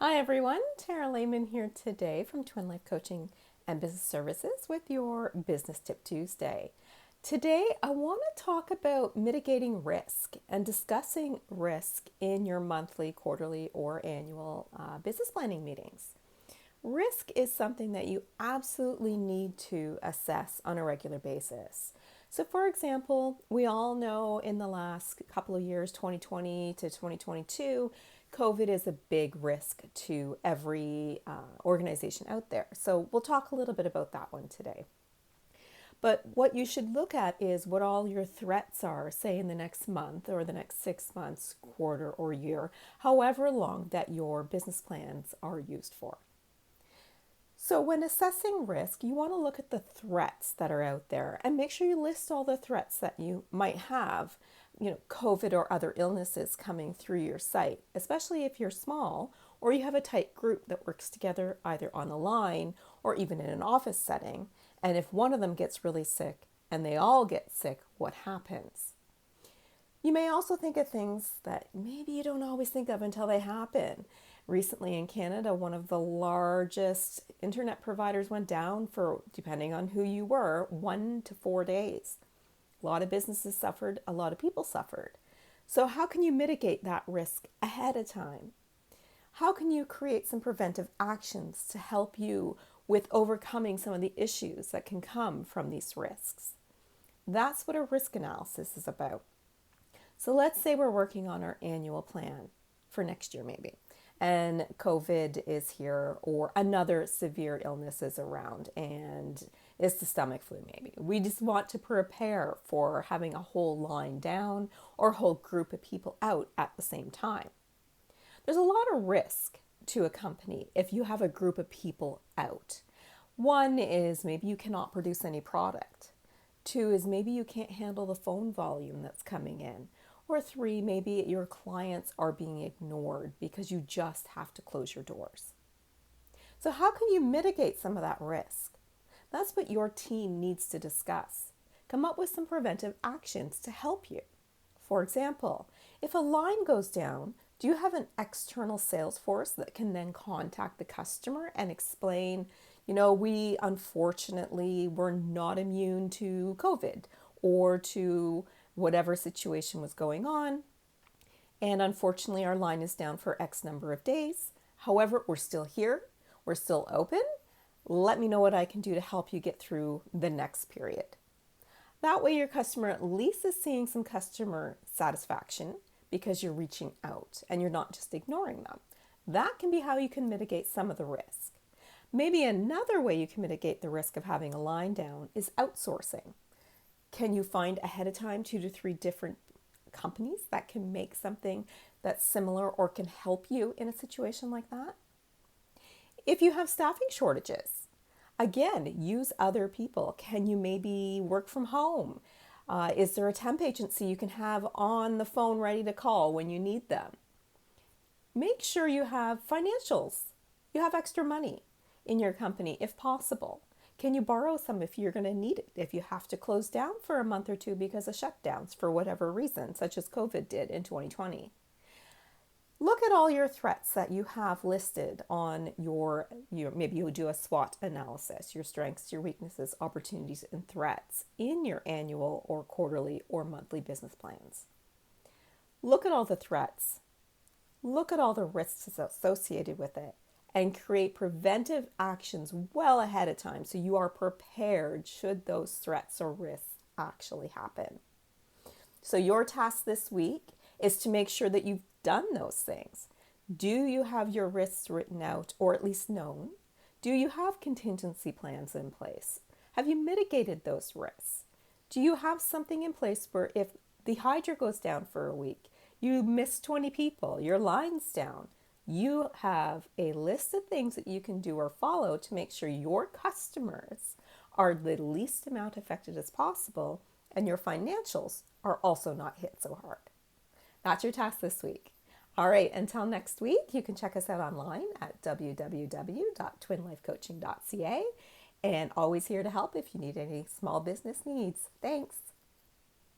Hi everyone, Tara Lehman here today from Twin Life Coaching and Business Services with your Business Tip Tuesday. Today I want to talk about mitigating risk and discussing risk in your monthly, quarterly, or annual business planning meetings. Risk is something that you absolutely need to assess on a regular basis. So, for example, we all know in the last couple of years, 2020 to 2022, COVID is a big risk to every organization out there. So, we'll talk a little bit about that one today. But what you should look at is what all your threats are, say in the next month or the next 6 months, quarter, or year, however long that your business plans are used for. So, when assessing risk, you want to look at the threats that are out there and make sure you list all the threats that you might have, COVID or other illnesses coming through your site, especially if you're small or you have a tight group that works together either on the line or even in an office setting. And if one of them gets really sick and they all get sick, what happens? You may also think of things that maybe you don't always think of until they happen. Recently in Canada, one of the largest internet providers went down for, depending on who you were, 1 to 4 days. A lot of businesses suffered, a lot of people suffered. So, how can you mitigate that risk ahead of time? How can you create some preventive actions to help you with overcoming some of the issues that can come from these risks? That's what a risk analysis is about. So let's say we're working on our annual plan for next year, maybe, and COVID is here or another severe illness is around and it's the stomach flu, maybe. We just want to prepare for having a whole line down or a whole group of people out at the same time. There's a lot of risk to a company if you have a group of people out. One is maybe you cannot produce any product. Two is maybe you can't handle the phone volume that's coming in. Or three, maybe your clients are being ignored because you just have to close your doors. So how can you mitigate some of that risk? That's what your team needs to discuss. Come up with some preventive actions to help you. For example, if a line goes down, do you have an external sales force that can then contact the customer and explain, we unfortunately were not immune to COVID or to whatever situation was going on. And unfortunately, our line is down for X number of days. However, we're still here. We're still open. Let me know what I can do to help you get through the next period. That way, your customer at least is seeing some customer satisfaction because you're reaching out and you're not just ignoring them. That can be how you can mitigate some of the risk. Maybe another way you can mitigate the risk of having a line down is outsourcing. Can you find ahead of time 2 to 3 different companies that can make something that's similar or can help you in a situation like that? If you have staffing shortages, again, use other people. Can you maybe work from home? Is there a temp agency you can have on the phone ready to call when you need them? Make sure you have financials. You have extra money in your company if possible. Can you borrow some if you're going to need it? If you have to close down for a month or two because of shutdowns for whatever reason, such as COVID did in 2020. Look at all your threats that you have listed on your maybe you do a SWOT analysis, your strengths, your weaknesses, opportunities, and threats in your annual or quarterly or monthly business plans. Look at all the threats. Look at all the risks associated with it and create preventive actions well ahead of time so you are prepared should those threats or risks actually happen. So your task this week is to make sure that you've done those things. Do you have your risks written out or at least known? Do you have contingency plans in place? Have you mitigated those risks? Do you have something in place where if the hydro goes down for a week, you miss 20 people, your line's down, you have a list of things that you can do or follow to make sure your customers are the least amount affected as possible and your financials are also not hit so hard. That's your task this week. All right, until next week, you can check us out online at www.twinlifecoaching.ca and always here to help if you need any small business needs. Thanks.